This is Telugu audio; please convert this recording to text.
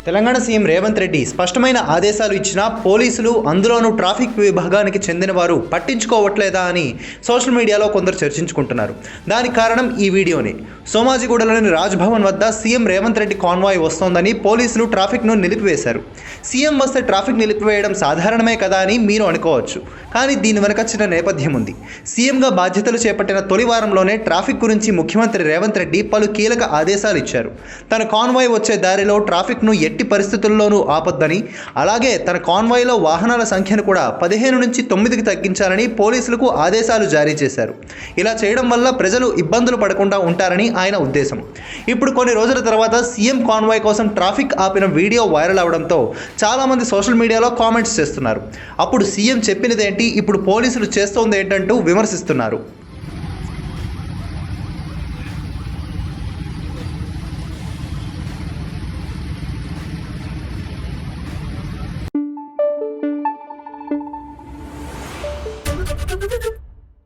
తెలంగాణ సీఎం రేవంత్ రెడ్డి స్పష్టమైన ఆదేశాలు ఇచ్చినా పోలీసులు, అందులోనూ ట్రాఫిక్ విభాగానికి చెందిన వారు పట్టించుకోవట్లేదా అని సోషల్ మీడియాలో కొందరు చర్చించుకుంటున్నారు. దానికి కారణం ఈ వీడియోనే. సోమాజిగూడలోని రాజ్భవన్ వద్ద సీఎం రేవంత్ రెడ్డి కాన్వాయ్ వస్తోందని పోలీసులు ట్రాఫిక్ను నిలిపివేశారు. సీఎం వస్తే ట్రాఫిక్ నిలిపివేయడం సాధారణమే కదా అని మీరు అనుకోవచ్చు. కానీ దీని వెనక చిన్న నేపథ్యం ఉంది. సీఎంగా బాధ్యతలు చేపట్టిన తొలి వారంలోనే ట్రాఫిక్ గురించి ముఖ్యమంత్రి రేవంత్ రెడ్డి పలు కీలక ఆదేశాలు ఇచ్చారు. తన కాన్వాయ్ వచ్చే దారిలో ట్రాఫిక్ను ఎట్టి పరిస్థితుల్లోనూ ఆపొద్దని, అలాగే తన కాన్వాయ్లో వాహనాల సంఖ్యను కూడా 15 నుంచి 9కి తగ్గించాలని పోలీసులకు ఆదేశాలు జారీ చేశారు. ఇలా చేయడం వల్ల ప్రజలు ఇబ్బందులు పడకుండా ఉంటారని ఆయన ఉద్దేశం. ఇప్పుడు కొన్ని రోజుల తర్వాత సీఎం కాన్వాయ్ కోసం ట్రాఫిక్ ఆపిన వీడియో వైరల్ అవడంతో చాలామంది సోషల్ మీడియాలో కామెంట్స్ చేస్తున్నారు. అప్పుడు సీఎం చెప్పినదేంటి, ఇప్పుడు పోలీసులు చేస్తోంది ఏంటంటూ విమర్శిస్తున్నారు. Thank you.